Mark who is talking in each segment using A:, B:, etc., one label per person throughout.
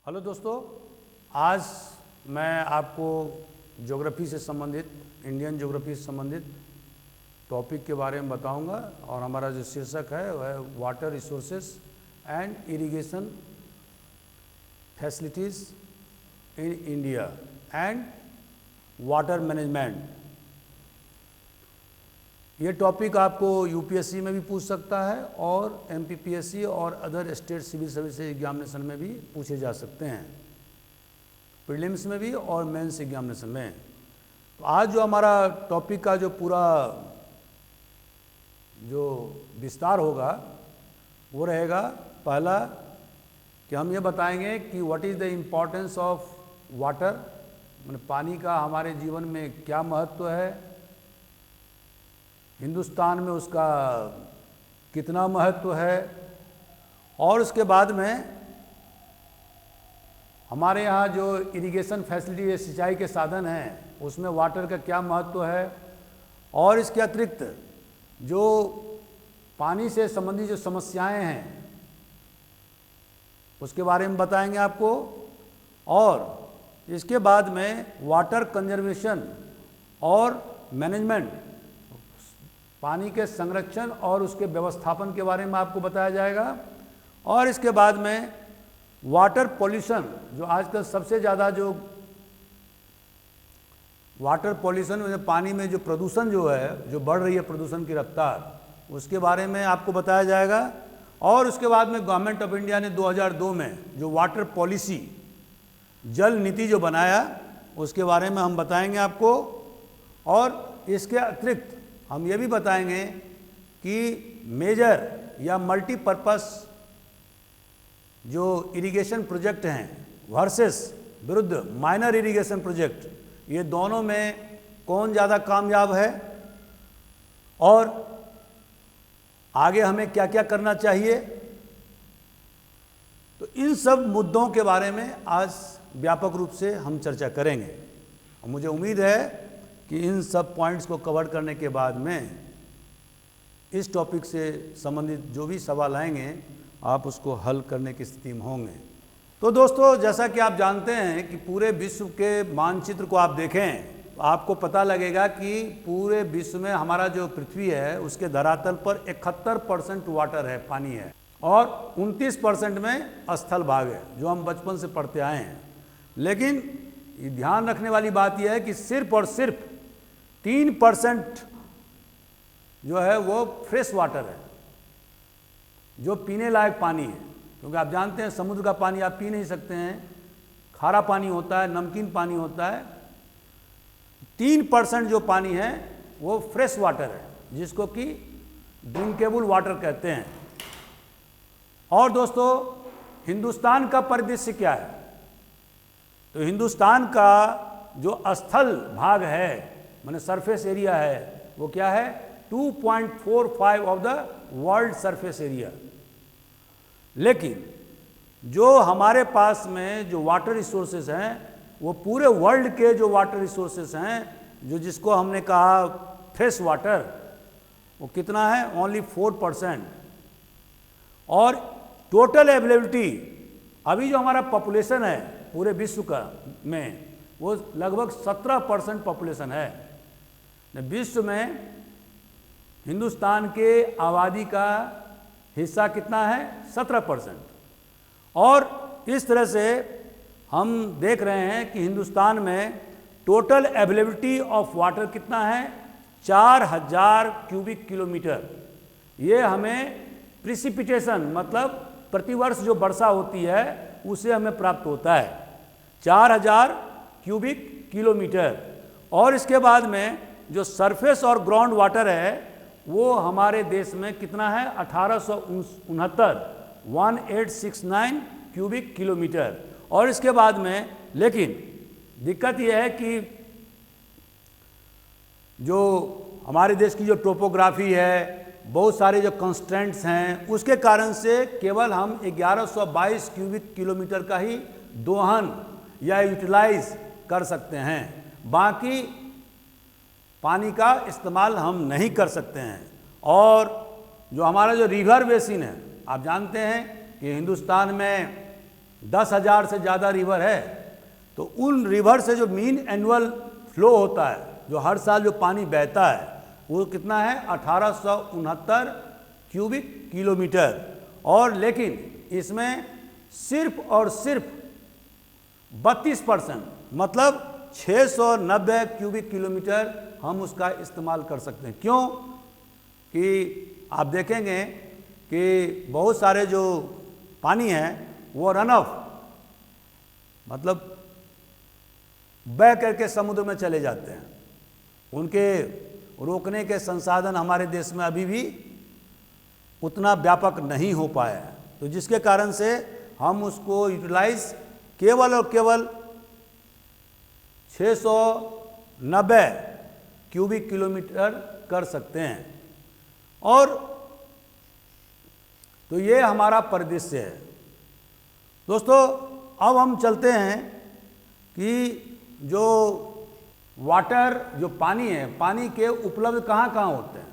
A: Hello दोस्तों, आज मैं आपको ज्योग्राफी से संबंधित, इंडियन ज्योग्राफी से संबंधित टॉपिक के बारे में बताऊंगा और हमारा जो शीर्षक है वह है water resources and irrigation facilities in India and water management. ये टॉपिक आपको यूपीएससी में भी पूछ सकता है और एमपीपीएससी और other state civil service examination में भी पूछे जा सकते हैं, प्रीलिम्स में भी और मेंस एग्जामिनेशन में। तो आज जो हमारा टॉपिक का जो पूरा जो विस्तार होगा वो रहेगा, पहला कि हम ये बताएंगे कि what is the importance of water, मतलब पानी का हमारे जीवन में क्या महत्व है, हिंदुस्तान में उसका कितना महत्व है, और उसके बाद में हमारे यहाँ जो इरिगेशन फैसिलिटी है, सिंचाई के साधन हैं, उसमें वाटर का क्या महत्व है, और इसके अतिरिक्त जो पानी से संबंधित जो समस्याएं हैं उसके बारे में बताएंगे आपको। और इसके बाद में वाटर कंजर्वेशन और मैनेजमेंट, पानी के संरक्षण और उसके व्यवस्थापन के बारे में आपको बताया जाएगा। और इसके बाद में वाटर पॉल्यूशन, जो आजकल सबसे ज़्यादा जो वाटर पॉल्यूशन, पानी में जो प्रदूषण जो है, जो बढ़ रही है प्रदूषण की रफ्तार, उसके बारे में आपको बताया जाएगा। और उसके बाद में गवर्नमेंट ऑफ इंडिया ने 2002 में जो वाटर पॉलिसी, जल नीति जो बनाया, उसके बारे में हम बताएंगे आपको। और इसके अतिरिक्त हम ये भी बताएंगे कि मेजर या मल्टीपर्पस जो इरिगेशन प्रोजेक्ट हैं वर्सेस विरुद्ध माइनर इरिगेशन प्रोजेक्ट, ये दोनों में कौन ज़्यादा कामयाब है और आगे हमें क्या क्या करना चाहिए। तो इन सब मुद्दों के बारे में आज व्यापक रूप से हम चर्चा करेंगे। और मुझे उम्मीद है कि इन सब पॉइंट्स को कवर करने के बाद में इस टॉपिक से संबंधित जो भी सवाल आएंगे आप उसको हल करने की स्थिति में होंगे। तो दोस्तों, जैसा कि आप जानते हैं कि पूरे विश्व के मानचित्र को आप देखें तो आपको पता लगेगा कि पूरे विश्व में हमारा जो पृथ्वी है उसके धरातल पर 71% वाटर है, पानी है, और 29% में स्थल भाग है, जो हम बचपन से पढ़ते आए हैं। लेकिन ये ध्यान रखने वाली बात यह है कि सिर्फ और सिर्फ 3% जो है वो फ्रेश वाटर है, जो पीने लायक पानी है। क्योंकि आप जानते हैं समुद्र का पानी आप पी नहीं सकते हैं, खारा पानी होता है, नमकीन पानी होता है। 3% जो पानी है वो फ्रेश वाटर है, जिसको कि ड्रिंकेबल वाटर कहते हैं। और दोस्तों, हिंदुस्तान का परिदृश्य क्या है? तो हिंदुस्तान का जो स्थल भाग है, माने सरफेस एरिया है, वो क्या है? 2.45 of the world surface area. लेकिन जो हमारे पास में जो वाटर रिसोर्सेज हैं, वो पूरे वर्ल्ड के जो वाटर रिसोर्सेज हैं, जो जिसको हमने कहा फ्रेश वाटर, वो कितना है? ओनली 4%। और टोटल अवेलेबिलिटी, अभी जो हमारा पॉपुलेशन है पूरे विश्व का में, वो लगभग 17% पॉपुलेशन है। विश्व में हिंदुस्तान के आबादी का हिस्सा कितना है? 17%। और इस तरह से हम देख रहे हैं कि हिंदुस्तान में टोटल अवेलेबिलिटी ऑफ वाटर कितना है? 4000 क्यूबिक किलोमीटर। ये हमें प्रिसिपिटेशन, मतलब प्रतिवर्ष जो वर्षा होती है उसे हमें प्राप्त होता है, 4000 क्यूबिक किलोमीटर। और इसके बाद में जो सरफेस और ग्राउंड वाटर है वो हमारे देश में कितना है? 1869 क्यूबिक किलोमीटर। और इसके बाद में, लेकिन दिक्कत यह है कि जो हमारे देश की जो टोपोग्राफी है, बहुत सारे जो कंस्ट्रेंट्स हैं, उसके कारण से केवल हम 1122 क्यूबिक किलोमीटर का ही दोहन या यूटिलाइज कर सकते हैं, बाकी पानी का इस्तेमाल हम नहीं कर सकते हैं। और जो हमारा जो रिवर बेसिन है, आप जानते हैं कि हिंदुस्तान में 10,000 से ज़्यादा रिवर है, तो उन रिवर से जो मीन एनुअल फ्लो होता है, जो हर साल जो पानी बहता है, वो कितना है 1869 क्यूबिक किलोमीटर। और लेकिन इसमें सिर्फ और सिर्फ 32% मतलब 690 क्यूबिक किलोमीटर हम उसका इस्तेमाल कर सकते हैं। क्यों कि आप देखेंगे कि बहुत सारे जो पानी है वो रन ऑफ मतलब बह करके समुद्र में चले जाते हैं, उनके रोकने के संसाधन हमारे देश में अभी भी उतना व्यापक नहीं हो पाया है, तो जिसके कारण से हम उसको यूटिलाइज केवल और केवल 690 क्यूबिक किलोमीटर कर सकते हैं। और तो ये हमारा परिदृश्य है। दोस्तों अब हम चलते हैं कि जो वाटर जो पानी है, पानी के उपलब्ध कहाँ कहाँ होते हैं।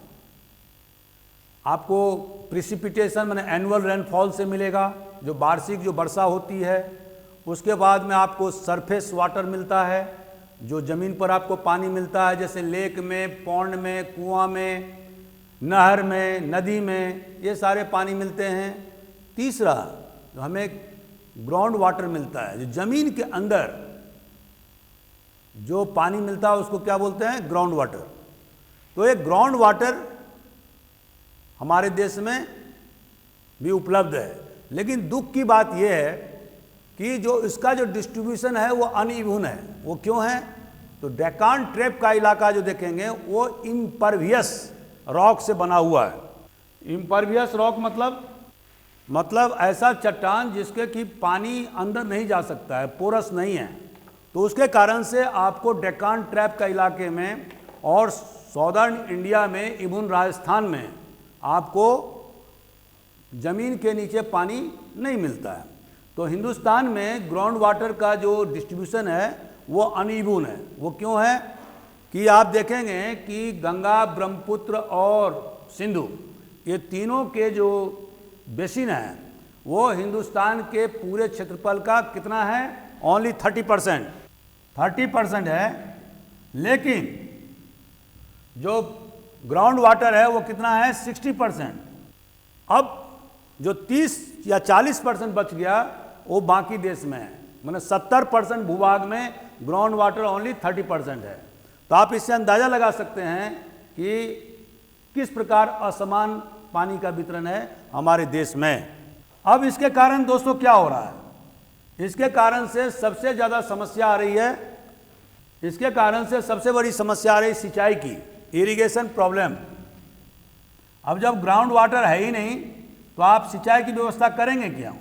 A: आपको प्रिसिपिटेशन माने एनुअल रेनफॉल से मिलेगा, जो वार्षिक जो वर्षा होती है। उसके बाद में आपको सरफेस वाटर मिलता है, जो ज़मीन पर आपको पानी मिलता है, जैसे लेक में, पौंड में, कुआं में, नहर में, नदी में, ये सारे पानी मिलते हैं। तीसरा जो हमें ग्राउंड वाटर मिलता है, जो ज़मीन के अंदर जो पानी मिलता है उसको क्या बोलते हैं, ग्राउंड वाटर। तो ये ग्राउंड वाटर हमारे देश में भी उपलब्ध है, लेकिन दुख की बात यह है कि जो इसका जो डिस्ट्रीब्यूशन है वो अनइवन है। वो क्यों है, तो डेकान ट्रैप का इलाका जो देखेंगे वो इम्परवियस रॉक से बना हुआ है। इम्परवियस रॉक मतलब ऐसा चट्टान जिसके कि पानी अंदर नहीं जा सकता है, पोरस नहीं है। तो उसके कारण से आपको डेकान ट्रैप का इलाके में और सॉदर्न इंडिया में, इवन राजस्थान में आपको ज़मीन के नीचे पानी नहीं मिलता है। तो हिंदुस्तान में ग्राउंड वाटर का जो डिस्ट्रीब्यूशन है वो अनइवन है। वो क्यों है कि आप देखेंगे कि गंगा, ब्रह्मपुत्र और सिंधु, ये तीनों के जो बेसिन है वो हिंदुस्तान के पूरे क्षेत्रफल का कितना है, ओनली 30% है। लेकिन जो ग्राउंड वाटर है वो कितना है, 60%। अब जो 30 या 40% बच गया वो बाकी देश में है, मतलब 70% भूभाग में ग्राउंड वाटर ओनली 30% है। तो आप इससे अंदाज़ा लगा सकते हैं कि किस प्रकार असमान पानी का वितरण है हमारे देश में। अब इसके कारण दोस्तों क्या हो रहा है, इसके कारण से सबसे ज़्यादा समस्या आ रही है, इसके कारण से सबसे बड़ी समस्या आ रही है सिंचाई की, इरिगेशन प्रॉब्लम। अब जब ग्राउंड वाटर है ही नहीं तो आप सिंचाई की व्यवस्था करेंगे क्या।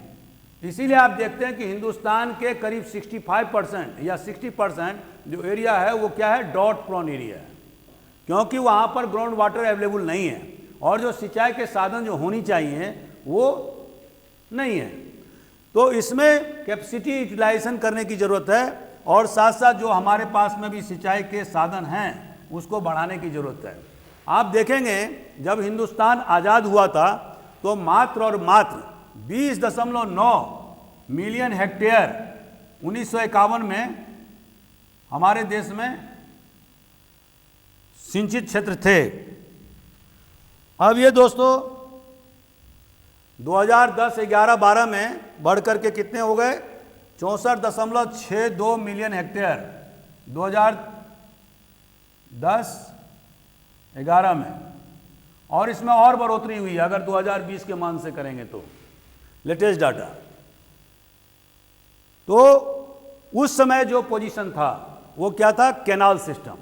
A: इसीलिए आप देखते हैं कि हिंदुस्तान के करीब 65% या 60% जो एरिया है वो क्या है, डॉट प्रोन एरिया है, क्योंकि वहाँ पर ग्राउंड वाटर अवेलेबल नहीं है और जो सिंचाई के साधन जो होनी चाहिए वो नहीं है। तो इसमें कैपेसिटी यूटिलाइजेशन करने की ज़रूरत है और साथ साथ जो हमारे पास में भी सिंचाई के साधन हैं उसको बढ़ाने की ज़रूरत है। आप देखेंगे जब हिंदुस्तान आज़ाद हुआ था तो मात्र और मात्र 20.9 मिलियन हेक्टेयर 1951 में हमारे देश में सिंचित क्षेत्र थे। अब ये दोस्तों 2010, 11, 12 में बढ़ करके कितने हो गए, 64.62 मिलियन हेक्टेयर 2010, 11 में। और इसमें और बढ़ोतरी हुई है अगर 2020 के मान से करेंगे तो, लेटेस्ट डाटा। तो उस समय जो पोजीशन था वो क्या था, कैनाल सिस्टम।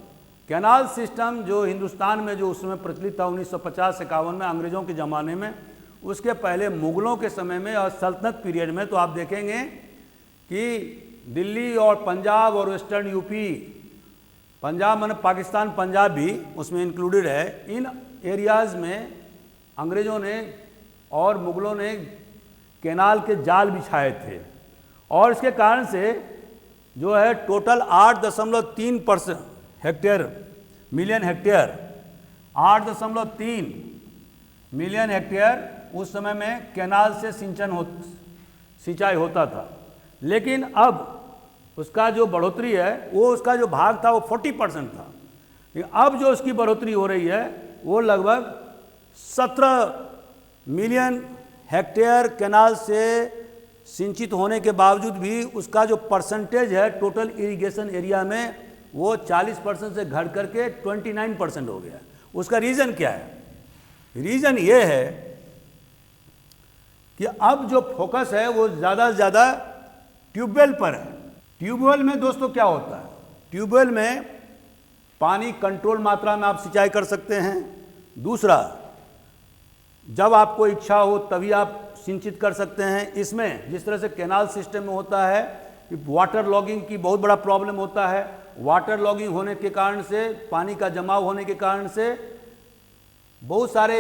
A: कैनाल सिस्टम जो हिंदुस्तान में जो उस समय प्रचलित था 1950-51 में अंग्रेज़ों के ज़माने में, उसके पहले मुग़लों के समय में और सल्तनत पीरियड में, तो आप देखेंगे कि दिल्ली और पंजाब और वेस्टर्न यूपी, पंजाब माने पाकिस्तान, पंजाब भी उसमें इंक्लूडेड है, इन एरियाज़ में अंग्रेज़ों ने और मुग़लों ने कैनाल के जाल बिछाए थे। और इसके कारण से जो है total 8.3 million hectare 8.3 million hectare उस समय में कैनाल से सिंचाई होता था। लेकिन अब उसका जो बढ़ोतरी है वो उसका जो भाग था वो 40% था, लेकिन अब जो उसकी बढ़ोतरी हो रही है वो लगभग 17 मिलियन हेक्टेयर कैनाल से सिंचित होने के बावजूद भी उसका जो परसेंटेज है टोटल इरिगेशन एरिया में वो 40% से घट करके 29% हो गया। उसका रीज़न क्या है? रीज़न ये है कि अब जो फोकस है वो ज़्यादा से ज़्यादा ट्यूबवेल पर है। ट्यूबवेल में दोस्तों क्या होता है? ट्यूबवेल में पानी कंट्रोल मात्रा में आप सिंचाई कर सकते हैं। दूसरा, जब आपको इच्छा हो तभी आप सिंचित कर सकते हैं। इसमें जिस तरह से कैनाल सिस्टम में होता है कि वाटर लॉगिंग की बहुत बड़ा प्रॉब्लम होता है, वाटर लॉगिंग होने के कारण से, पानी का जमाव होने के कारण से बहुत सारे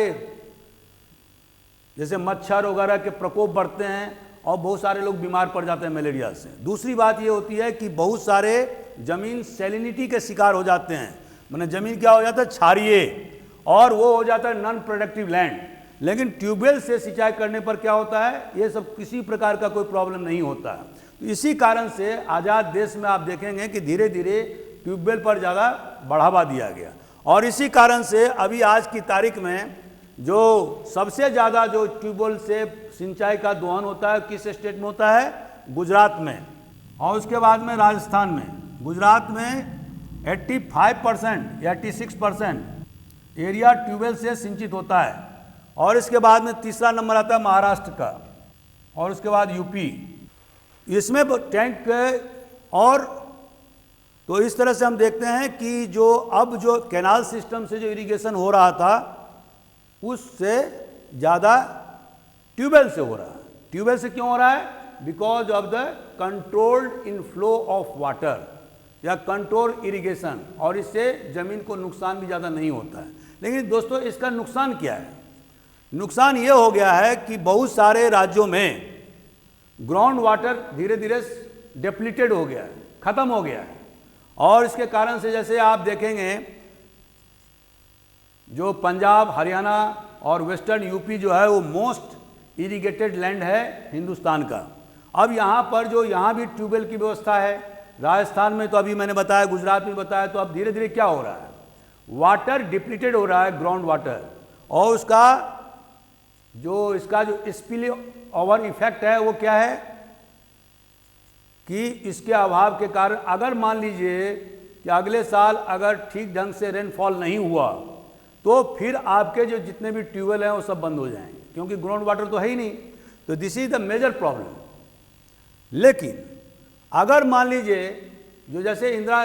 A: जैसे मच्छर वगैरह के प्रकोप बढ़ते हैं और बहुत सारे लोग बीमार पड़ जाते हैं मलेरिया से। दूसरी बात ये होती है कि बहुत सारे ज़मीन सैलिनिटी के शिकार हो जाते हैं, माने ज़मीन क्या हो जाता है, क्षारीय, और वो हो जाता है नॉन प्रोडक्टिव लैंड। लेकिन ट्यूबवेल से सिंचाई करने पर क्या होता है, ये सब किसी प्रकार का कोई प्रॉब्लम नहीं होता है। तो इसी कारण से आज़ाद देश में आप देखेंगे कि धीरे धीरे ट्यूबवेल पर ज़्यादा बढ़ावा दिया गया, और इसी कारण से अभी आज की तारीख में जो सबसे ज़्यादा जो ट्यूबवेल से सिंचाई का दोहन होता है किस स्टेट में होता है, गुजरात में, और उसके बाद में राजस्थान में। गुजरात में 85% या 86% एरिया ट्यूबवेल से सिंचित होता है, और इसके बाद में तीसरा नंबर आता है महाराष्ट्र का, और उसके बाद यूपी। इसमें टैंक और तो इस तरह से हम देखते हैं कि जो अब जो कैनाल सिस्टम से जो इरिगेशन हो रहा था उससे ज़्यादा ट्यूबवेल से हो रहा है। ट्यूबवेल से क्यों हो रहा है? Because of the controlled inflow of water या कंट्रोल इरिगेशन, और इससे ज़मीन को नुकसान भी ज़्यादा नहीं होता है। लेकिन दोस्तों इसका नुकसान क्या है? नुकसान ये हो गया है कि बहुत सारे राज्यों में ग्राउंड वाटर धीरे धीरे डिप्लीटेड हो गया है, ख़त्म हो गया है, और इसके कारण से जैसे आप देखेंगे जो पंजाब, हरियाणा और वेस्टर्न यूपी जो है वो मोस्ट इरिगेटेड लैंड है हिंदुस्तान का। अब यहाँ पर जो यहाँ भी ट्यूबवेल की व्यवस्था है, राजस्थान में तो अभी मैंने बताया, गुजरात में बताया, तो अब धीरे धीरे क्या हो रहा है, वाटर डिप्लीटेड हो रहा है, ग्राउंड वाटर, और इसका जो स्पिल ओवर इफेक्ट है वो क्या है कि इसके अभाव के कारण अगर मान लीजिए कि अगले साल अगर ठीक ढंग से रेनफॉल नहीं हुआ तो फिर आपके जो जितने भी ट्यूबवेल हैं वो सब बंद हो जाएंगे, क्योंकि ग्राउंड वाटर तो है ही नहीं। तो this is the major problem. लेकिन अगर मान लीजिए जो जैसे इंदिरा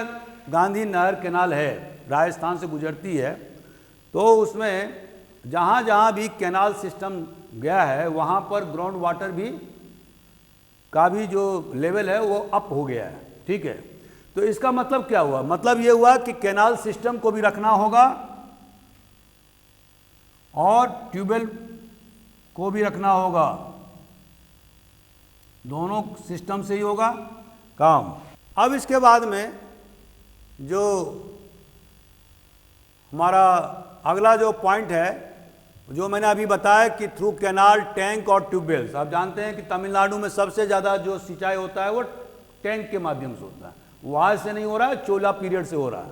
A: गांधी नहर कैनाल है, राजस्थान से गुजरती है, तो उसमें जहाँ जहाँ भी कैनाल सिस्टम गया है वहाँ पर ग्राउंड वाटर भी का भी जो लेवल है वो अप हो गया है, ठीक है। तो इसका मतलब क्या हुआ? मतलब ये हुआ कि कैनाल सिस्टम को भी रखना होगा और ट्यूबवेल को भी रखना होगा, दोनों सिस्टम से ही होगा काम। अब इसके बाद में जो हमारा अगला जो पॉइंट है, जो मैंने अभी बताया कि थ्रू कैनाल, टैंक और ट्यूबवेल्स। आप जानते हैं कि तमिलनाडु में सबसे ज़्यादा जो सिंचाई होता है वो टैंक के माध्यम से होता है, वहाँ से नहीं हो रहा है, चोला पीरियड से हो रहा है।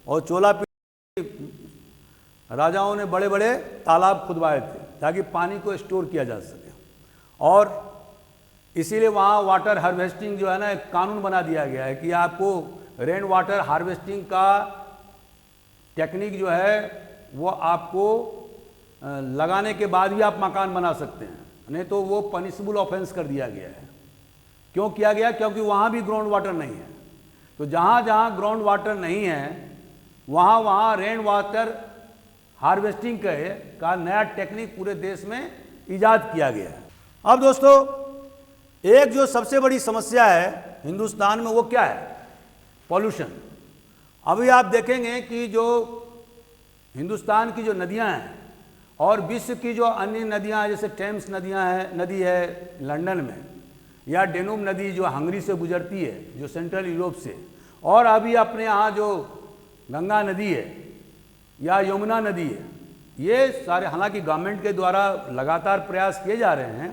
A: और चोला पीरियड राजाओं ने बड़े बड़े तालाब खुदवाए थे ताकि पानी को स्टोर किया जा सके, और इसीलिए वहाँ वाटर हार्वेस्टिंग जो है ना, एक कानून बना दिया गया है कि आपको रेन वाटर हार्वेस्टिंग का टेक्निक जो है वो आपको लगाने के बाद भी आप मकान बना सकते हैं, नहीं तो वो पनिशेबल ऑफेंस कर दिया गया है। क्यों किया गया? क्योंकि वहाँ भी ग्राउंड वाटर नहीं है। तो जहाँ जहाँ ग्राउंड वाटर नहीं है वहाँ वहाँ रेन वाटर हार्वेस्टिंग का नया टेक्निक पूरे देश में ईजाद किया गया है। अब दोस्तों एक जो सबसे बड़ी समस्या है हिंदुस्तान में वो क्या है? पॉल्यूशन। अभी आप देखेंगे कि जो हिंदुस्तान की जो नदियां हैं और विश्व की जो अन्य नदियां हैं, जैसे टेम्स नदी है लंदन में, या डेनूब नदी जो हंगरी से गुजरती है, जो सेंट्रल यूरोप से, और अभी अपने यहाँ जो गंगा नदी है या यमुना नदी है, ये सारे हालांकि गवर्नमेंट के द्वारा लगातार प्रयास किए जा रहे हैं,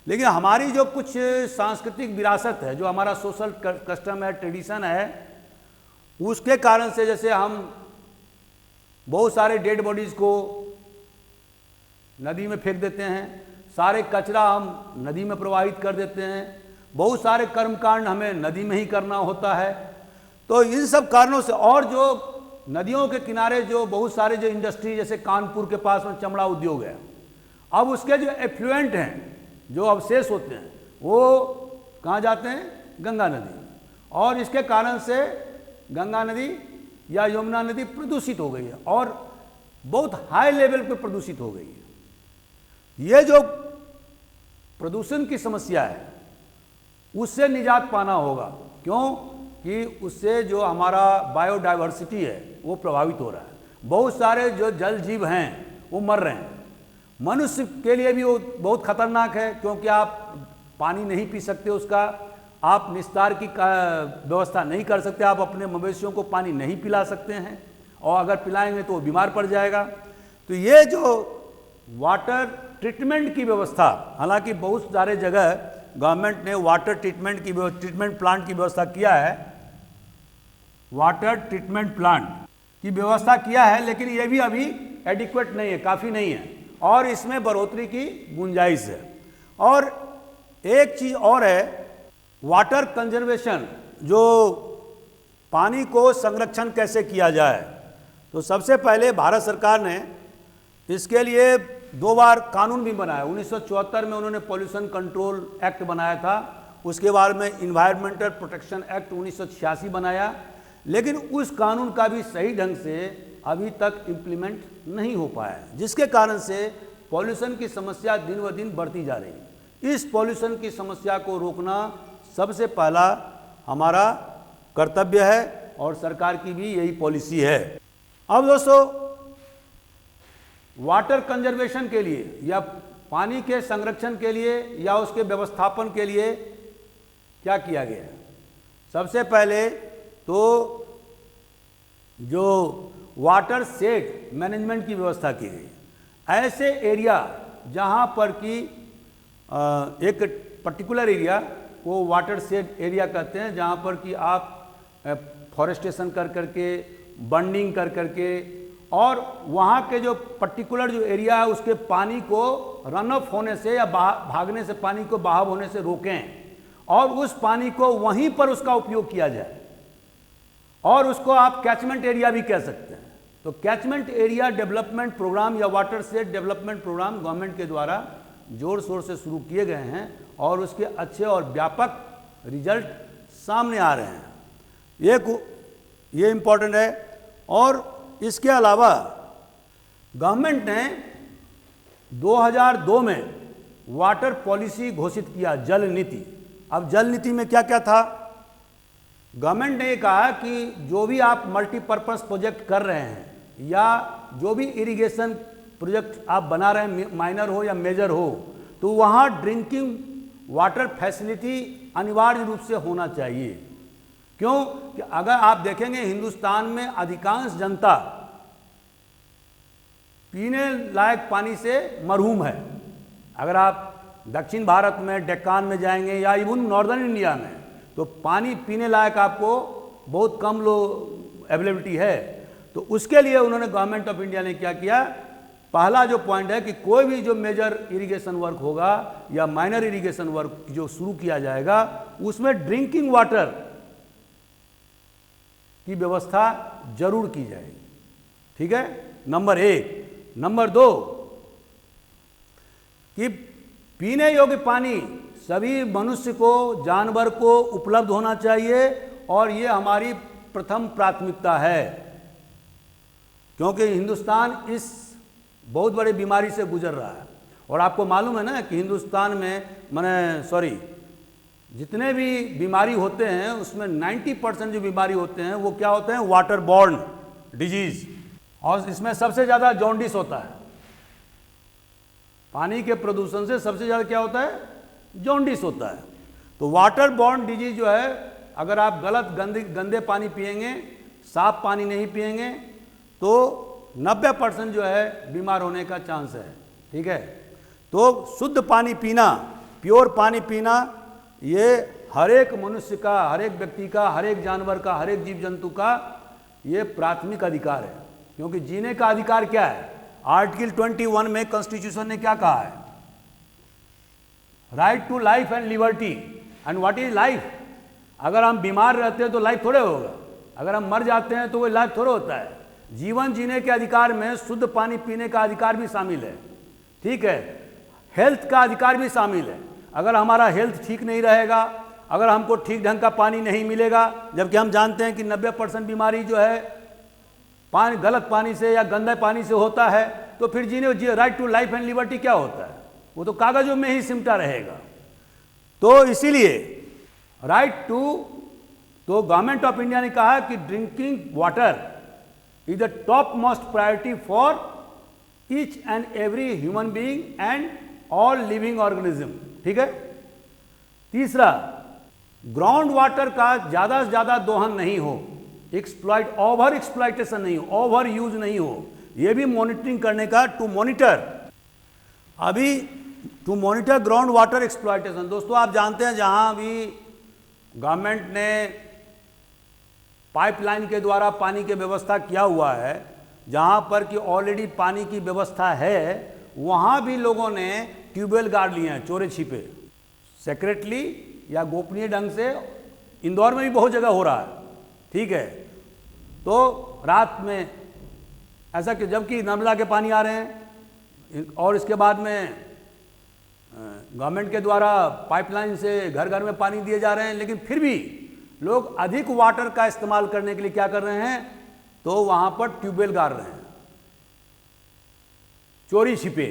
A: लेकिन हमारी जो कुछ सांस्कृतिक विरासत है, जो हमारा सोशल कस्टम है, ट्रेडिशन है, उसके कारण से जैसे हम बहुत सारे डेड बॉडीज़ को नदी में फेंक देते हैं, सारे कचरा हम नदी में प्रवाहित कर देते हैं, बहुत सारे कर्मकांड हमें नदी में ही करना होता है। तो इन सब कारणों से, और जो नदियों के किनारे जो बहुत सारे जो इंडस्ट्री, जैसे कानपुर के पास में चमड़ा उद्योग है, अब उसके जो एफ्लुएंट हैं, जो अवशेष होते हैं, वो कहाँ जाते हैं? गंगा नदी। और इसके कारण से गंगा नदी या यमुना नदी प्रदूषित हो गई है, और बहुत हाई लेवल पे प्रदूषित हो गई है। ये जो प्रदूषण की समस्या है, उससे निजात पाना होगा। क्यों? कि उससे जो हमारा बायोडाइवर्सिटी है वो प्रभावित हो रहा है। बहुत सारे जो जल जीव हैं वो मर रहे हैं। मनुष्य के लिए भी वो बहुत खतरनाक है, क्योंकि आप पानी नहीं पी सकते, उसका आप निस्तार की व्यवस्था नहीं कर सकते, आप अपने मवेशियों को पानी नहीं पिला सकते हैं, और अगर पिलाएंगे तो वो बीमार पड़ जाएगा। तो ये जो वाटर ट्रीटमेंट की व्यवस्था, हालांकि बहुत सारे जगह गवर्नमेंट ने वाटर ट्रीटमेंट प्लांट की व्यवस्था किया है, वाटर ट्रीटमेंट प्लांट की व्यवस्था किया है, लेकिन ये भी अभी एडिक्वेट नहीं है, काफ़ी नहीं है, और इसमें बढ़ोतरी की गुंजाइश है। और एक चीज़ और है, वाटर कंजर्वेशन, जो पानी को संरक्षण कैसे किया जाए। तो सबसे पहले भारत सरकार ने इसके लिए 2 बार कानून भी बनाया। 1974 में उन्होंने पॉल्यूशन कंट्रोल एक्ट बनाया था, उसके बाद में इन्वायरमेंटल प्रोटेक्शन एक्ट 1986 बनाया, लेकिन उस कानून का भी सही ढंग से अभी तक इम्प्लीमेंट नहीं हो पाया है, जिसके कारण से पॉल्यूशन की समस्या दिन ब दिन बढ़ती जा रही है। इस पॉल्यूशन की समस्या को रोकना सबसे पहला हमारा कर्तव्य है, और सरकार की भी यही पॉलिसी है। अब दोस्तों, वाटर कंजर्वेशन के लिए या पानी के संरक्षण के लिए या उसके व्यवस्थापन के लिए क्या किया गया है? सबसे पहले तो जो वाटर शेड मैनेजमेंट की व्यवस्था की गई। ऐसे एरिया जहां पर कि एक पर्टिकुलर एरिया को वाटर शेड एरिया कहते हैं, जहां पर कि आप फॉरेस्टेशन कर करके, बर्निंग कर करके, और वहाँ के जो पर्टिकुलर जो एरिया है उसके पानी को रन ऑफ होने से या भागने से, पानी को बहाव होने से रोकें, और उस पानी को वहीं पर उसका उपयोग किया जाए, और उसको आप कैचमेंट एरिया भी कह सकते हैं। तो कैचमेंट एरिया डेवलपमेंट प्रोग्राम या watershed development program government के द्वारा जोर शोर से शुरू किए गए हैं, और उसके अच्छे और व्यापक रिजल्ट सामने आ रहे हैं। ये इम्पोर्टेंट है। और इसके अलावा गवर्नमेंट ने 2002 में वाटर पॉलिसी घोषित किया, जल नीति। अब जल नीति में क्या क्या था? गवर्नमेंट ने कहा कि जो भी आप मल्टीपर्पस प्रोजेक्ट कर रहे हैं, या जो भी इरिगेशन प्रोजेक्ट आप बना रहे हैं, माइनर हो या मेजर हो, तो वहाँ ड्रिंकिंग वाटर फैसिलिटी अनिवार्य रूप से होना चाहिए। क्यों? कि अगर आप देखेंगे हिंदुस्तान में अधिकांश जनता पीने लायक पानी से मरहूम है। अगर आप दक्षिण भारत में, डेक्कान में जाएंगे, या इवन नॉर्दर्न इंडिया में, तो पानी पीने लायक आपको बहुत कम अवेलेबिलिटी है। तो उसके लिए उन्होंने, गवर्नमेंट ऑफ इंडिया ने क्या किया? पहला जो पॉइंट है कि कोई भी जो मेजर इरिगेशन वर्क होगा या माइनर इरिगेशन वर्क जो शुरू किया जाएगा, उसमें ड्रिंकिंग वाटर की व्यवस्था जरूर की जाएगी। ठीक है, नंबर 1। नंबर 2 कि पीने योग्य पानी सभी मनुष्य को, जानवर को उपलब्ध होना चाहिए, और ये हमारी प्रथम प्राथमिकता है, क्योंकि हिंदुस्तान इस बहुत बड़ी बीमारी से गुजर रहा है। और आपको मालूम है ना कि हिंदुस्तान में जितने भी बीमारी होते हैं उसमें 90% जो बीमारी होते हैं वो क्या होते हैं? Water borne disease. और इसमें सबसे ज़्यादा जॉन्डिस होता है। पानी के प्रदूषण से सबसे ज़्यादा क्या होता है? जॉन्डिस होता है। तो वाटर बॉर्न डिजीज जो है, अगर आप गलत गंदे पानी पिएंगे, साफ पानी नहीं पिएंगे, तो 90% जो है बीमार होने का चांस है। ठीक है, तो शुद्ध पानी पीना प्योर पानी पीना ये हर एक मनुष्य का, हर एक व्यक्ति का, हर एक जानवर का, हर एक जीव जंतु का ये प्राथमिक अधिकार है। क्योंकि जीने का अधिकार क्या है? आर्टिकल 21 में कॉन्स्टिट्यूशन ने क्या कहा है? Right to life and liberty. And what is life? अगर हम बीमार रहते हैं तो लाइफ थोड़े होगा, अगर हम मर जाते हैं तो वो लाइफ थोड़े होता है। जीवन जीने के अधिकार में शुद्ध पानी पीने का अधिकार भी शामिल है, ठीक है, हेल्थ का अधिकार भी शामिल है। अगर हमारा हेल्थ ठीक नहीं रहेगा, अगर हमको ठीक ढंग का पानी नहीं मिलेगा, जबकि हम जानते हैं कि 90% बीमारी जो है पानी, गलत पानी से या गंदे पानी से होता है, तो फिर जीने right to life and liberty क्या होता है? वो तो कागजों में ही सिमटा रहेगा। तो इसीलिए राइट टू, तो गवर्नमेंट ऑफ इंडिया ने कहा कि drinking water is the top most priority for each and every human being and all living organism, ठीक है। तीसरा, ग्राउंड वाटर का ज़्यादा से ज़्यादा दोहन नहीं हो, एक्सप्लॉइट, ओवर एक्सप्लॉइटेशन नहीं हो, ओवर यूज नहीं हो, ये भी मॉनिटरिंग करने का, टू मॉनिटर, अभी to monitor ground water exploitation. दोस्तों आप जानते हैं जहां भी गवर्नमेंट ने पाइपलाइन के द्वारा पानी की व्यवस्था किया हुआ है, जहां पर कि ऑलरेडी पानी की व्यवस्था है, वहां भी लोगों ने ट्यूबवेल गाड़ लिए हैं चोरी छिपे, सेक्रेटली या गोपनीय ढंग से। इंदौर में भी बहुत जगह हो रहा है, ठीक है। तो रात में ऐसा कि जबकि नर्मदा के पानी आ रहे हैं और इसके बाद में गवर्नमेंट के द्वारा पाइपलाइन से घर घर में पानी दिए जा रहे हैं, लेकिन फिर भी लोग अधिक वाटर का इस्तेमाल करने के लिए क्या कर रहे हैं? तो वहां पर ट्यूबवेल गाड़ रहे हैं चोरी छिपे।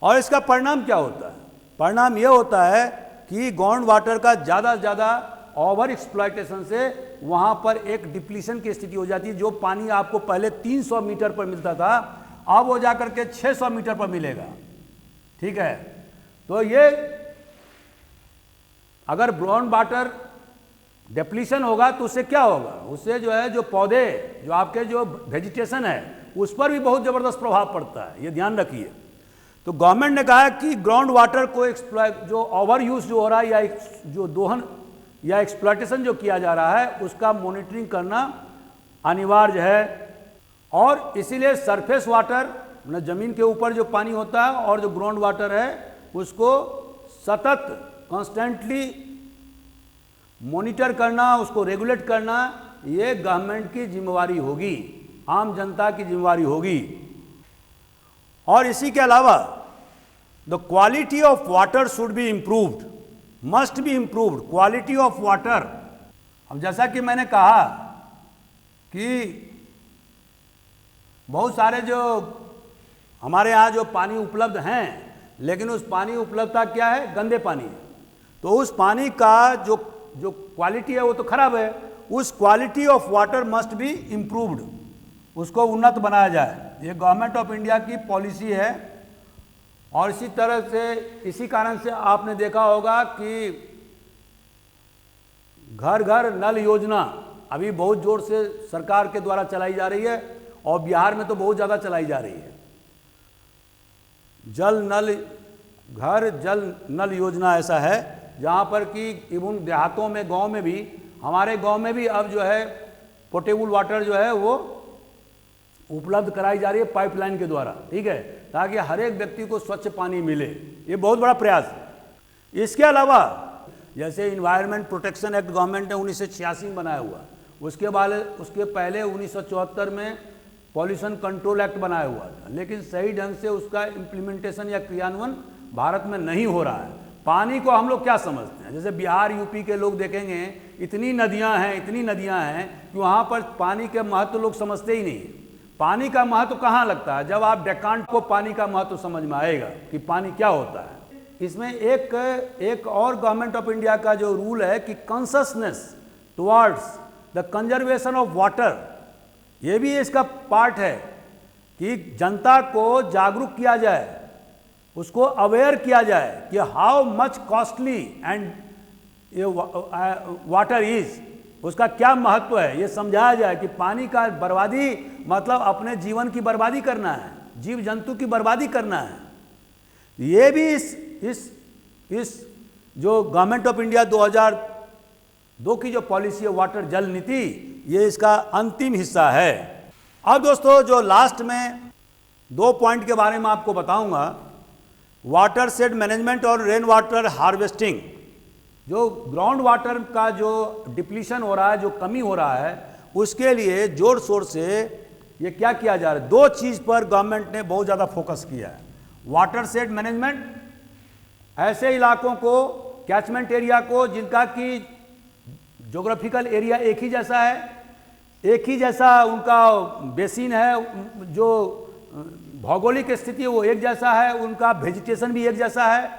A: और इसका परिणाम क्या होता है? परिणाम यह होता है कि ग्राउंड वाटर का ज़्यादा से ज़्यादा ओवर एक्सप्लॉइटेशन से वहां पर एक डिप्लीशन की स्थिति हो जाती है। जो पानी आपको पहले 300 मीटर पर मिलता था, अब वो जाकर के 600 मीटर पर मिलेगा, ठीक है। तो ये अगर ग्राउंड वाटर डिप्लीशन होगा तो उससे क्या होगा? उससे जो है, जो पौधे, जो आपके जो वेजिटेशन है, उस पर भी बहुत ज़बरदस्त प्रभाव पड़ता है, ये ध्यान रखिए। तो गवर्नमेंट ने कहा कि ग्राउंड वाटर को जो ओवर यूज जो हो रहा है, या जो दोहन या एक्सप्लॉइटेशन जो किया जा रहा है, उसका मॉनिटरिंग करना अनिवार्य है। और इसीलिए सरफेस वाटर, मतलब जमीन के ऊपर जो पानी होता है, और जो ग्राउंड वाटर है, उसको सतत कॉन्स्टेंटली मॉनिटर करना, उसको रेगुलेट करना, ये गवर्नमेंट की जिम्मेवारी होगी, आम जनता की जिम्मेवारी होगी। और इसी के अलावा the quality of water should be improved, must be improved, quality of water. अब जैसा कि मैंने कहा कि बहुत सारे जो हमारे यहाँ जो पानी उपलब्ध हैं, लेकिन उस पानी उपलब्धता क्या है? गंदे पानी है। तो उस पानी का जो क्वालिटी है वो तो खराब है। उस quality of water must be improved, उसको उन्नत बनाया जाए, ये गवर्नमेंट ऑफ इंडिया की पॉलिसी है। और इसी तरह से, इसी कारण से आपने देखा होगा कि घर घर नल योजना अभी बहुत जोर से सरकार के द्वारा चलाई जा रही है, और बिहार में तो बहुत ज़्यादा चलाई जा रही है। जल नल, घर जल नल योजना ऐसा है जहाँ पर कि इवन देहातों में, गांव में भी, हमारे गांव में भी अब जो है पोर्टेबल वाटर जो है वो उपलब्ध कराई जा रही है पाइपलाइन के द्वारा, ठीक है, ताकि हर एक व्यक्ति को स्वच्छ पानी मिले। ये बहुत बड़ा प्रयास है। इसके अलावा जैसे इन्वायरमेंट प्रोटेक्शन एक्ट गवर्नमेंट ने 1986 में बनाया हुआ, उसके पहले 1974 में पॉल्यूशन कंट्रोल एक्ट बनाया हुआ था, लेकिन सही ढंग से उसका इम्प्लीमेंटेशन या क्रियान्वयन भारत में नहीं हो रहा है। पानी को हम लोग क्या समझते हैं? जैसे बिहार, यूपी के लोग देखेंगे, इतनी नदियां हैं, इतनी नदियां हैं कि वहाँ पर पानी के महत्व लोग समझते ही नहीं। पानी का महत्व कहाँ लगता है? जब आप डेकांट को पानी का महत्व समझ में आएगा कि पानी क्या होता है। इसमें एक और गवर्नमेंट ऑफ इंडिया का जो रूल है कि consciousness towards the conservation of water, ये भी इसका पार्ट है कि जनता को जागरूक किया जाए, उसको अवेयर किया जाए कि how much costly and water is, उसका क्या महत्व है, ये समझाया जाए कि पानी का बर्बादी मतलब अपने जीवन की बर्बादी करना है, जीव जंतु की बर्बादी करना है। ये भी इस इस जो गवर्नमेंट ऑफ इंडिया 2002 की जो पॉलिसी है वाटर जल नीति, ये इसका अंतिम हिस्सा है। अब दोस्तों जो लास्ट में 2 पॉइंट के बारे में आपको बताऊंगा, वाटर शेड मैनेजमेंट और रेन वाटर हार्वेस्टिंग। जो ग्राउंड वाटर का जो डिप्लीशन हो रहा है, जो कमी हो रहा है, उसके लिए जोर शोर से ये क्या किया जा रहा है, 2 चीज़ पर गवर्नमेंट ने बहुत ज़्यादा फोकस किया है। वाटर शेड मैनेजमेंट, ऐसे इलाकों को, कैचमेंट एरिया को जिनका कि ज्योग्राफिकल एरिया एक ही जैसा है, एक ही जैसा उनका बेसिन है, जो भौगोलिक स्थिति है वो एक जैसा है, उनका वेजिटेशन भी एक जैसा है।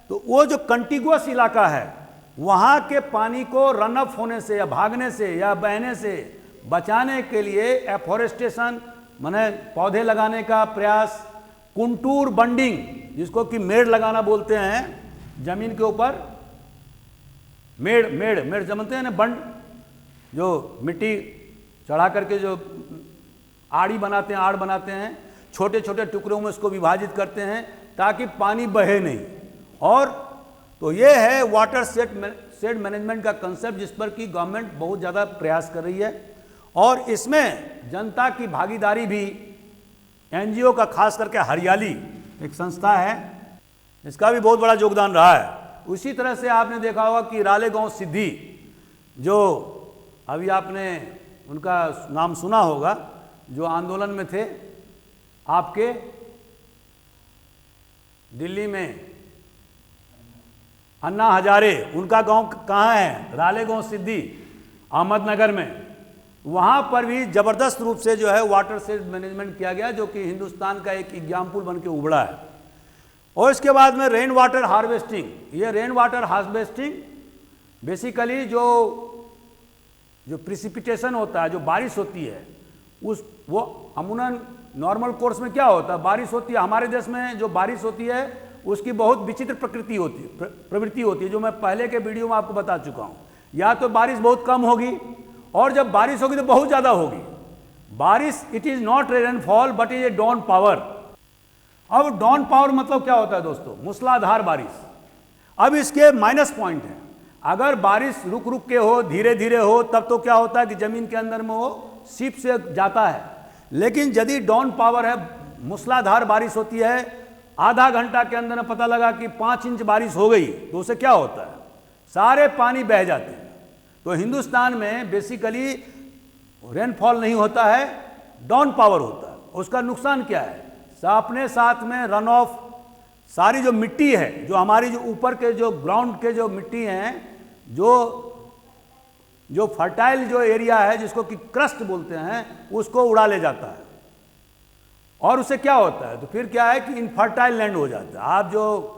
A: तो वो जो कंटिगुअस इलाका है, वहाँ के पानी को रन अप होने से या भागने से या बहने से बचाने के लिए एफॉरेस्टेशन माने पौधे लगाने का प्रयास, कुंटूर बंडिंग जिसको कि मेड़ लगाना बोलते हैं, जमीन के ऊपर मेड़ जमते हैं ना, बंड जो मिट्टी चढ़ा करके जो आड़ बनाते हैं, छोटे छोटे टुकड़ों में उसको विभाजित करते हैं ताकि पानी बहे नहीं। और तो ये है वाटर शेड मैनेजमेंट का कंसेप्ट, जिस पर कि गवर्नमेंट बहुत ज़्यादा प्रयास कर रही है। और इसमें जनता की भागीदारी भी, एनजीओ का, खास करके हरियाली एक संस्था है, इसका भी बहुत बड़ा योगदान रहा है। उसी तरह से आपने देखा होगा कि रालेगांव सिद्धि, जो अभी आपने उनका नाम सुना होगा, जो आंदोलन में थे आपके दिल्ली में, अन्ना हजारे, उनका गांव कहाँ है, रालेगांव सिद्धि, अहमदनगर में। वहाँ पर भी ज़बरदस्त रूप से जो है वाटर शेड मैनेजमेंट किया गया, जो कि हिंदुस्तान का एक एग्जाम्पल बन के उभरा है। और इसके बाद में रेन वाटर हार्वेस्टिंग। ये रेन वाटर हार्वेस्टिंग बेसिकली जो प्रिसिपिटेशन होता है, जो बारिश होती है, वो अमूमन नॉर्मल कोर्स में क्या होता है, बारिश होती है। हमारे देश में जो बारिश होती है उसकी बहुत विचित्र प्रवृत्ति होती है, जो मैं पहले के वीडियो में आपको बता चुका हूँ। या तो बारिश बहुत कम होगी, और जब बारिश होगी तो बहुत ज़्यादा होगी। बारिश it is not rainfall but is a downpour. अब डॉन पावर मतलब क्या होता है दोस्तों, मूसलाधार बारिश। अब इसके माइनस पॉइंट है, अगर बारिश रुक रुक के हो, धीरे धीरे हो, तब तो क्या होता है कि जमीन के अंदर में वो सीप से जाता है। लेकिन यदि डॉन पावर है, मूसलाधार बारिश होती है, आधा घंटा के अंदर में पता लगा कि 5 इंच बारिश हो गई, तो उसे क्या होता है, सारे पानी बह जाते हैं। तो हिंदुस्तान में बेसिकली रेनफॉल नहीं होता है, डाउन पावर होता है। उसका नुकसान क्या है, अपने साथ में रन ऑफ, सारी जो मिट्टी है, जो हमारी जो ऊपर के जो ग्राउंड के जो मिट्टी हैं, जो फर्टाइल जो एरिया है, जिसको कि क्रस्ट बोलते हैं, उसको उड़ा ले जाता है। और उससे क्या होता है, तो फिर क्या है कि इनफर्टाइल लैंड हो जाता है। आप जो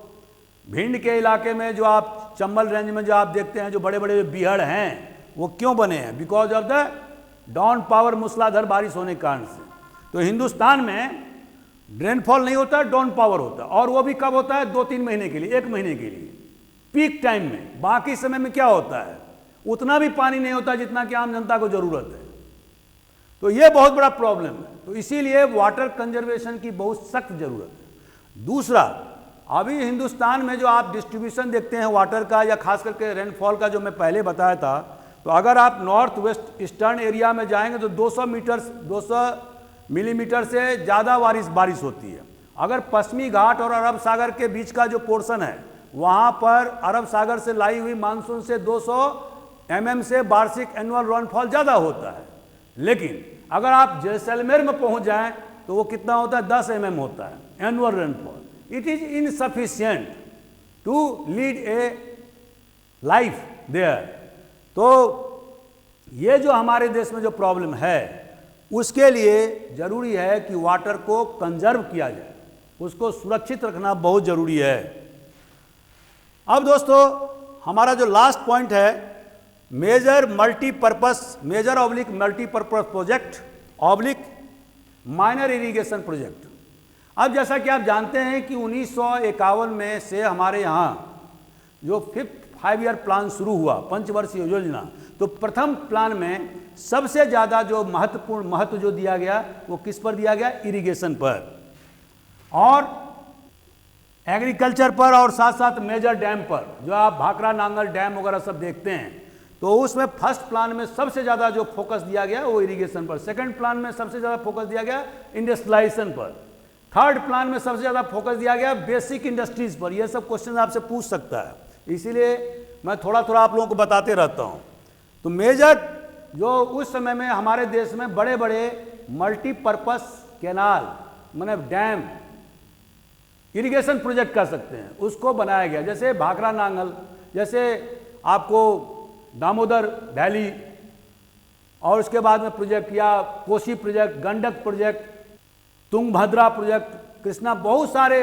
A: भिंड के इलाके में, जो आप चंबल रेंज में जो आप देखते हैं, जो बड़े बड़े बिहड़ हैं, वो क्यों बने हैं, because of the down power, मूसलाधार बारिश होने के कारण से। तो हिंदुस्तान में रेनफॉल नहीं होता है, डाउन पावर होता है। और वो भी कब होता है, 2-3 महीने के लिए, 1 महीने के लिए, पीक टाइम में। बाकी समय में क्या होता है, उतना भी पानी नहीं होता जितना कि आम जनता को जरूरत है। तो ये बहुत बड़ा प्रॉब्लम है। तो इसीलिए वाटर कंजर्वेशन की बहुत सख्त जरूरत है। दूसरा, अभी हिंदुस्तान में जो आप डिस्ट्रीब्यूशन देखते हैं वाटर का, या खास करके रेनफॉल का, जो मैं पहले बताया था, तो अगर आप नॉर्थ वेस्ट ईस्टर्न एरिया में जाएंगे तो 200 मिलीमीटर से ज़्यादा बारिश होती है। अगर पश्चिमी घाट और अरब सागर के बीच का जो पोर्शन है, वहाँ पर अरब सागर से लाई हुई मानसून से 200 mm से वार्षिक एनुअल रेनफॉल ज़्यादा होता है। लेकिन अगर आप जैसलमेर में पहुँच जाएं तो वो कितना होता है, 10 mm होता है annual rainfall. It is insufficient to lead a life there. तो ये जो हमारे देश में जो प्रॉब्लम है, उसके लिए ज़रूरी है कि वाटर को कंजर्व किया जाए, उसको सुरक्षित रखना बहुत ज़रूरी है। अब दोस्तों हमारा जो लास्ट पॉइंट है, major multipurpose project oblique minor irrigation project. अब जैसा कि आप जानते हैं कि 1951 में से हमारे यहाँ जो 5th 5-year प्लान शुरू हुआ, पंचवर्षीय योजना, तो प्रथम प्लान में सबसे ज़्यादा जो महत्व जो दिया गया, वो किस पर दिया गया, इरिगेशन पर। और एग्रीकल्चर पर और साथ साथ मेजर डैम पर, जो आप भाखड़ा नांगल डैम वगैरह सब देखते हैं, तो उसमें फर्स्ट प्लान में सबसे ज़्यादा जो फोकस दिया गया वो इरिगेशन पर, सेकंड प्लान में सबसे ज़्यादा फोकस दिया गया इंडस्ट्रियलाइजेशन पर, थर्ड प्लान में सबसे ज़्यादा फोकस दिया गया बेसिक इंडस्ट्रीज़ पर। ये सब क्वेश्चन आपसे पूछ सकता है, इसीलिए मैं थोड़ा थोड़ा आप लोगों को बताते रहता हूँ। तो मेजर जो उस समय में हमारे देश में बड़े बड़े मल्टीपर्पस कैनाल माने डैम, इरिगेशन प्रोजेक्ट कर सकते हैं, उसको बनाया गया। जैसे भाखड़ा नांगल, जैसे आपको दामोदर वैली, और उसके बाद में प्रोजेक्ट या Kosi project, Gandak project, Tungabhadra project, Krishna, बहुत सारे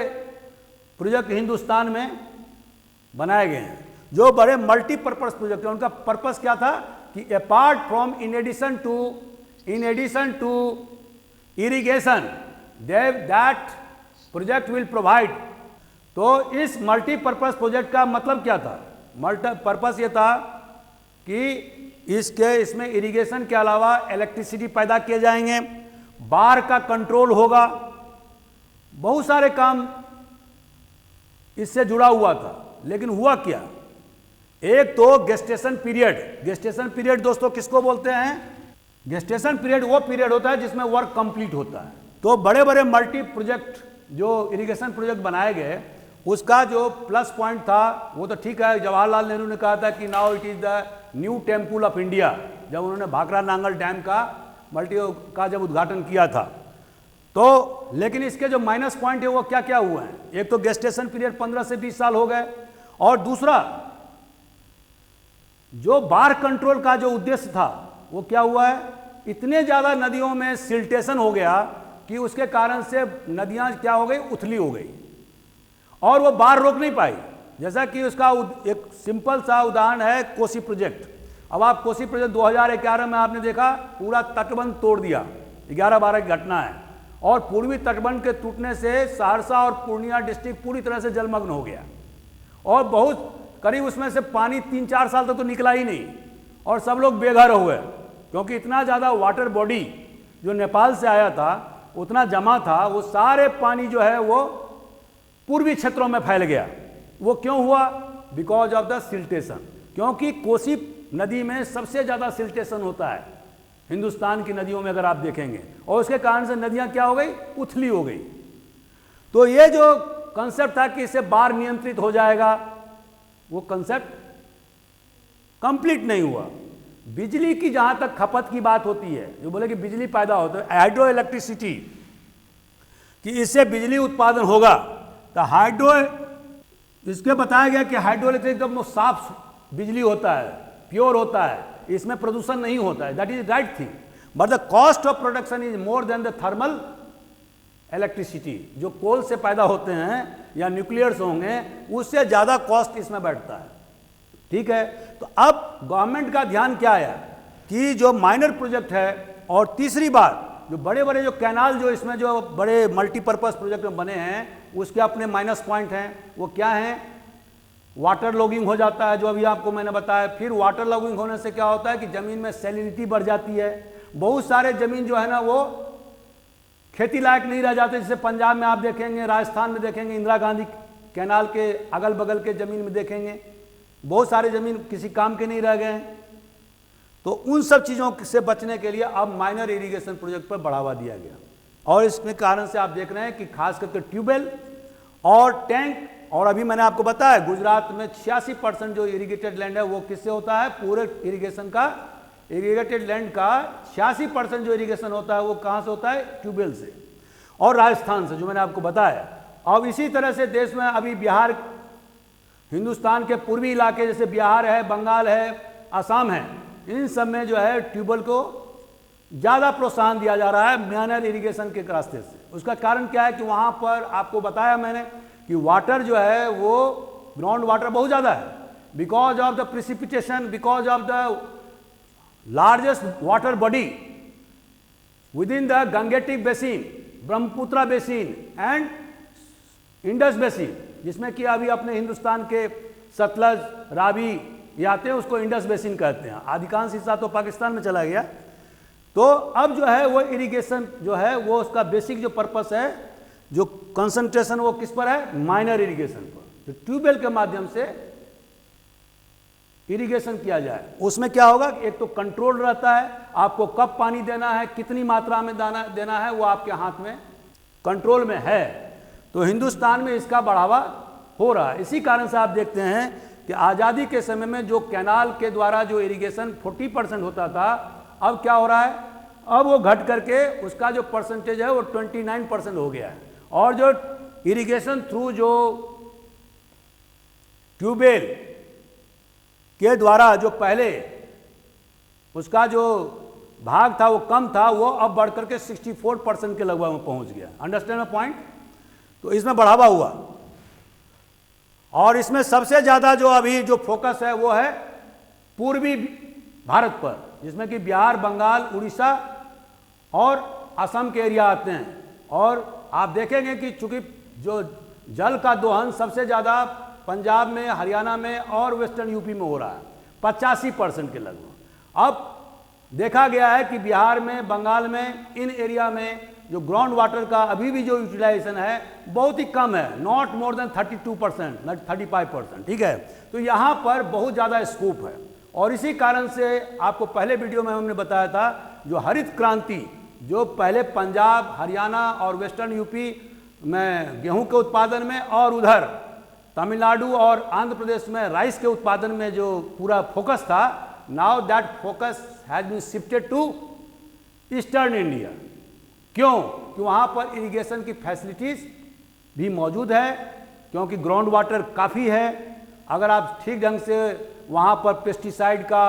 A: प्रोजेक्ट हिंदुस्तान में बनाए गए हैं जो बड़े मल्टीपर्पस प्रोजेक्ट हैं। उनका पर्पस क्या था कि apart from in addition to irrigation that project will provide. तो इस मल्टीपर्पस प्रोजेक्ट का मतलब क्या था? मल्टीपर्पस ये था कि इसमें इरिगेशन के अलावा इलेक्ट्रिसिटी पैदा किए जाएंगे, बाढ़ का कंट्रोल होगा, बहुत सारे काम इससे जुड़ा हुआ था। लेकिन हुआ क्या? एक तो गेस्टेशन पीरियड दोस्तों किसको बोलते हैं? गेस्टेशन पीरियड वो पीरियड होता है जिसमें वर्क कंप्लीट होता है। तो बड़े बड़े मल्टी प्रोजेक्ट जो इरिगेशन प्रोजेक्ट बनाए गए, उसका जो प्लस पॉइंट था वो तो ठीक है, जवाहरलाल नेहरू ने कहा था कि now it is the new temple of India, जब उन्होंने भाखड़ा नांगल डैम का जब उद्घाटन किया था। तो लेकिन इसके जो माइनस पॉइंट है वो क्या क्या हुए हैं? एक तो गेस्टेशन पीरियड 15 से 20 साल हो गए, और दूसरा जो बाढ़ कंट्रोल का जो उद्देश्य था वो क्या हुआ है? इतने ज्यादा नदियों में सिल्टेशन हो गया कि उसके कारण से नदियां क्या हो गई? उथली हो गई, और वो बाढ़ रोक नहीं पाई। जैसा कि उसका एक सिंपल सा उदाहरण है कोसी प्रोजेक्ट। अब आप कोसी प्रोजेक्ट 2011 में आपने देखा पूरा तटबंध तोड़ दिया, 11-12 की घटना है, और पूर्वी तटबंध के टूटने से सहरसा और पूर्णिया डिस्ट्रिक्ट पूरी तरह से जलमग्न हो गया, और बहुत करीब उसमें से पानी 3-4 साल तक तो निकला ही नहीं, और सब लोग बेघर हुए, क्योंकि इतना ज़्यादा वाटर बॉडी जो नेपाल से आया था उतना जमा था, वो सारे पानी जो है वो पूर्वी क्षेत्रों में फैल गया। वो क्यों हुआ? बिकॉज ऑफ द सिल्टेशन, क्योंकि कोसी नदी में सबसे ज़्यादा सिल्टेशन होता है हिंदुस्तान की नदियों में, अगर आप देखेंगे, और उसके कारण से नदियां क्या हो गई? उथली हो गई। तो ये जो कंसेप्ट था कि इससे बाढ़ नियंत्रित हो जाएगा, वो कंसेप्ट कंप्लीट नहीं हुआ। बिजली की जहां तक खपत की बात होती है, जो बोले कि बिजली पैदा होता है, हाइड्रो इलेक्ट्रिसिटी, कि इससे बिजली उत्पादन होगा, तो हाइड्रो, इसके बताया गया कि हाइड्रो इलेक्ट्रिक एकदम साफ बिजली होता है, प्योर होता है, इसमें प्रदूषण नहीं होता है। That is right thing, but the cost of production is more than the thermal electricity. जो कोल से पैदा होते हैं या न्यूक्लियर्स होंगे, उससे ज़्यादा कॉस्ट इसमें बैठता है। ठीक है, तो अब गवर्नमेंट का ध्यान क्या है कि जो माइनर प्रोजेक्ट है, और तीसरी बात जो बड़े बड़े जो कैनाल जो इसमें जो बड़े मल्टीपर्पस प्रोजेक्ट में बने हैं, उसके अपने माइनस पॉइंट हैं। वो क्या हैं? वाटर लॉगिंग हो जाता है, जो अभी आपको मैंने बताया। फिर वाटर लॉगिंग होने से क्या होता है कि ज़मीन में सैलिनिटी बढ़ जाती है, बहुत सारे ज़मीन जो है ना वो खेती लायक नहीं रह जाते। जैसे पंजाब में आप देखेंगे, राजस्थान में देखेंगे, इंदिरा गांधी कैनाल के अगल बगल के ज़मीन में देखेंगे, बहुत सारे ज़मीन किसी काम के नहीं रह गए हैं। तो उन सब चीज़ों से बचने के लिए अब माइनर इरिगेशन प्रोजेक्ट पर बढ़ावा दिया गया, और इसके कारण से आप देख रहे हैं कि खास करके ट्यूबवेल और टैंक, और अभी मैंने आपको बताया गुजरात में 86% जो इरिगेटेड लैंड है वो किससे होता है? पूरे इरिगेशन का, इरिगेटेड लैंड का 86% जो इरिगेशन होता है वो कहाँ से होता है? ट्यूबवेल से, और राजस्थान से, जो मैंने आपको बताया। अब इसी तरह से देश में अभी बिहार, हिंदुस्तान के पूर्वी इलाके जैसे बिहार है, बंगाल है, असम है, इन सब में जो है ट्यूबवेल को ज़्यादा प्रोत्साहन दिया जा रहा है माइनर इरिगेशन के रास्ते से। उसका कारण क्या है कि वहाँ पर आपको बताया मैंने कि वाटर जो है वो ग्राउंड वाटर बहुत ज़्यादा है, because of the precipitation, because of the largest water body with in the Gangetic basin, Brahmaputra basin and Indus basin, जिसमें कि अभी अपने हिंदुस्तान के सतलज, रावी ये आते हैं, उसको इंडस बेसिन कहते हैं। अधिकांश हिस्सा तो पाकिस्तान में चला गया। तो अब जो है वो इरिगेशन जो है वो उसका बेसिक जो पर्पस है जो कंसंट्रेशन वो किस पर है, माइनर इरिगेशन पर। तो ट्यूबवेल के माध्यम से इरिगेशन किया जाए, उसमें क्या होगा, एक तो कंट्रोल रहता है, आपको कब पानी देना है, कितनी मात्रा में देना है, वो आपके हाथ में कंट्रोल में है। तो हिंदुस्तान में इसका बढ़ावा हो रहा है। इसी कारण से आप देखते हैं कि आज़ादी के समय में जो कैनाल के द्वारा जो इरिगेशन 40% होता था, अब क्या हो रहा है, अब वो घट करके उसका जो परसेंटेज है वो 29% हो गया है। और जो इरिगेशन थ्रू जो ट्यूबवेल के द्वारा जो पहले उसका जो भाग था वो कम था, वो अब बढ़कर के 64% के लगभग में पहुंच गया। Understand my point? तो इसमें बढ़ावा हुआ। और इसमें सबसे ज़्यादा जो अभी जो फोकस है वो है पूर्वी भारत पर, जिसमें कि बिहार, बंगाल, उड़ीसा और असम के एरिया आते हैं। और आप देखेंगे कि चूंकि जो जल का दोहन सबसे ज़्यादा पंजाब में, हरियाणा में और वेस्टर्न यूपी में हो रहा है, 85% के लगभग। अब देखा गया है कि बिहार में, बंगाल में, इन एरिया में जो ग्राउंड वाटर का अभी भी जो यूटिलाइजेशन है बहुत ही कम है, नॉट मोर देन 32%, 35%, ठीक है। तो यहाँ पर बहुत ज़्यादा स्कोप है। और इसी कारण से आपको पहले वीडियो में हमने बताया था, जो हरित क्रांति जो पहले पंजाब, हरियाणा और वेस्टर्न यूपी में गेहूं के उत्पादन में और उधर तमिलनाडु और आंध्र प्रदेश में राइस के उत्पादन में जो पूरा फोकस था, now that focus has been shifted to eastern India. क्यों? कि वहाँ पर इरिगेशन की फैसिलिटीज़ भी मौजूद है, क्योंकि ग्राउंड वाटर काफ़ी है। अगर आप ठीक ढंग से वहाँ पर पेस्टिसाइड का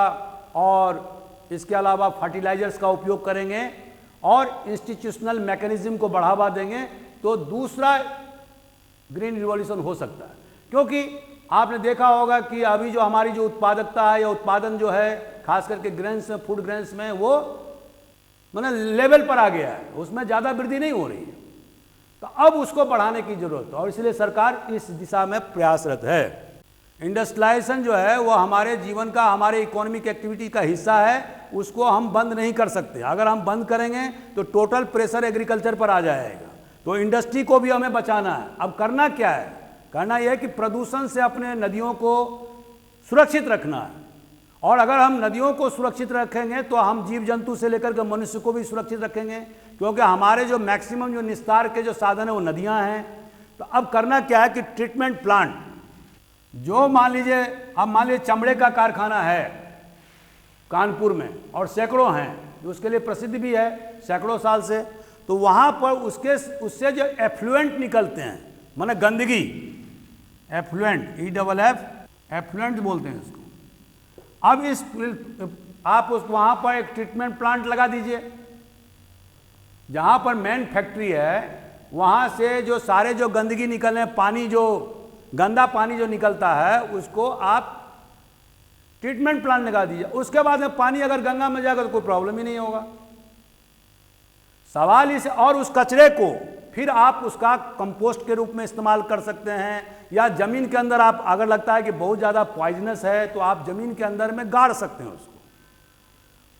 A: और इसके अलावा फर्टिलाइजर्स का उपयोग करेंगे और इंस्टीट्यूशनल मैकेनिज्म को बढ़ावा देंगे, तो दूसरा ग्रीन रिवॉल्यूशन हो सकता है। क्योंकि आपने देखा होगा कि अभी जो हमारी जो उत्पादकता है या उत्पादन जो है, खास करके ग्रेन्स में, फूड ग्रेन्स में, वो मतलब लेवल पर आ गया है, उसमें ज़्यादा वृद्धि नहीं हो रही है। तो अब उसको बढ़ाने की जरूरत है और इसलिए सरकार इस दिशा में प्रयासरत है। इंडस्ट्रियलाइजेशन जो है वो हमारे जीवन का, हमारे इकोनॉमिक एक्टिविटी का हिस्सा है, उसको हम बंद नहीं कर सकते। अगर हम बंद करेंगे तो टोटल प्रेशर एग्रीकल्चर पर आ जाएगा। तो इंडस्ट्री को भी हमें बचाना है। अब करना क्या है? करना यह है कि प्रदूषण से अपने नदियों को सुरक्षित रखना है। और अगर हम नदियों को सुरक्षित रखेंगे तो हम जीव जंतु से लेकर के मनुष्य को भी सुरक्षित रखेंगे, क्योंकि हमारे जो मैक्सिमम जो निस्तार के जो साधन है वो नदियां हैं। तो अब करना क्या है कि ट्रीटमेंट प्लांट जो मान लीजिए, अब मान लीजिए चमड़े का कारखाना है कानपुर में और सैकड़ों हैं, उसके लिए प्रसिद्ध भी है सैकड़ों साल से। तो वहाँ पर उससे जो एफ्लुएंट निकलते हैं, माने गंदगी, एफ्लुएंट, एफ्लुएंट बोलते हैं इसको। अब आप उस वहाँ पर एक ट्रीटमेंट प्लांट लगा दीजिए, जहाँ पर मेन फैक्ट्री है, वहाँ से जो सारे जो गंदगी निकलने, पानी जो गंदा पानी जो निकलता है, उसको आप ट्रीटमेंट प्लांट लगा दीजिए। उसके बाद में पानी अगर गंगा में जाएगा तो कोई प्रॉब्लम ही नहीं होगा। सवाल इस, और उस कचरे को फिर आप उसका कंपोस्ट के रूप में इस्तेमाल कर सकते हैं, या जमीन के अंदर आप, अगर लगता है कि बहुत ज़्यादा पॉइजनस है तो आप जमीन के अंदर में गाड़ सकते हैं उसको।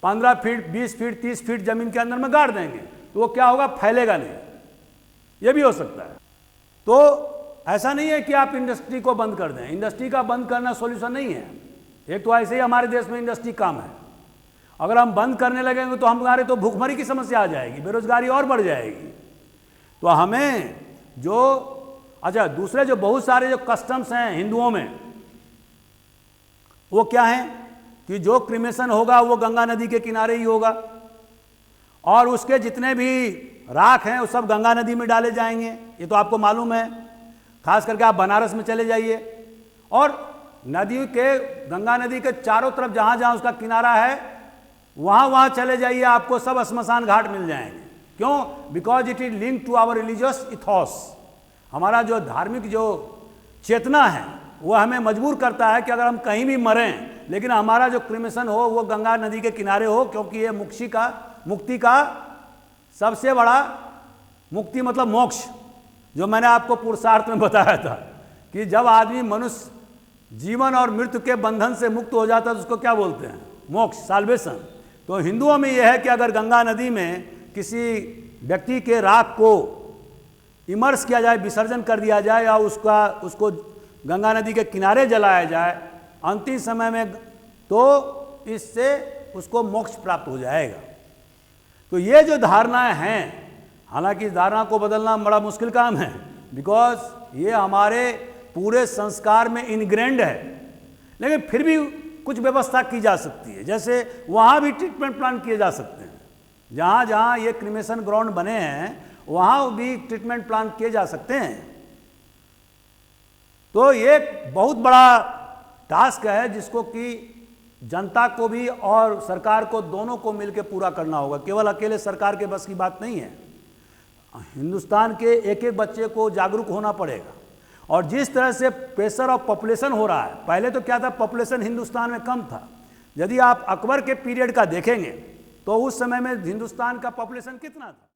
A: 15 फीट, 20 फीट, 30 फीट जमीन के अंदर में गाड़ देंगे तो वो क्या होगा, फैलेगा नहीं। ये भी हो सकता है। तो ऐसा नहीं है कि आप इंडस्ट्री को बंद कर दें। इंडस्ट्री का बंद करना सॉल्यूशन नहीं है। एक तो ऐसे ही हमारे देश में इंडस्ट्री कम है, अगर हम बंद करने लगेंगे तो हमारे तो भूखमरी की समस्या आ जाएगी, बेरोजगारी और बढ़ जाएगी। तो हमें जो, अच्छा, दूसरे जो बहुत सारे जो कस्टम्स हैं हिंदुओं में, वो क्या है कि जो क्रिमेशन होगा वो गंगा नदी के किनारे ही होगा, और उसके जितने भी राख हैं वो सब गंगा नदी में डाले जाएंगे। ये तो आपको मालूम है। खास करके आप बनारस में चले जाइए और नदी के, गंगा नदी के चारों तरफ जहाँ जहाँ उसका किनारा है, वहाँ चले जाइए, आपको सब श्मशान घाट मिल जाएंगे। क्यों? Because it is link to our religious ethos. हमारा जो धार्मिक जो चेतना है वो हमें मजबूर करता है कि अगर हम कहीं भी मरें, लेकिन हमारा जो क्रिमेशन हो वो गंगा नदी के किनारे हो, क्योंकि ये मुक्ति का सबसे बड़ा, मुक्ति मतलब मोक्ष, जो मैंने आपको पुरुषार्थ में बताया था कि जब आदमी, मनुष्य जीवन और मृत्यु के बंधन से मुक्त हो जाता है तो उसको क्या बोलते हैं, मोक्ष, साल्वेशन। तो हिंदुओं में यह है कि अगर गंगा नदी में किसी व्यक्ति के राख को इमर्स किया जाए, विसर्जन कर दिया जाए या उसको गंगा नदी के किनारे जलाया जाए अंतिम समय में, तो इससे उसको मोक्ष प्राप्त हो जाएगा। तो ये जो धारणाएं हैं, हालांकि इस धारणा को बदलना बड़ा मुश्किल काम है, बिकॉज ये हमारे पूरे संस्कार में इनग्रेंड है, लेकिन फिर भी कुछ व्यवस्था की जा सकती है। जैसे वहाँ भी ट्रीटमेंट प्लान किए जा सकते हैं, जहाँ जहाँ ये क्रिमेशन ग्राउंड बने हैं वहाँ भी ट्रीटमेंट प्लान किए जा सकते हैं। तो ये बहुत बड़ा टास्क है जिसको कि जनता को भी और सरकार को, दोनों को मिलकर पूरा करना होगा। केवल अकेले सरकार के बस की बात नहीं है, हिंदुस्तान के एक एक बच्चे को जागरूक होना पड़ेगा। और जिस तरह से प्रेशर ऑफ पॉपुलेशन हो रहा है, पहले तो क्या था, पॉपुलेशन हिंदुस्तान में कम था। यदि आप अकबर के पीरियड का देखेंगे तो उस समय में हिंदुस्तान का पॉपुलेशन कितना था।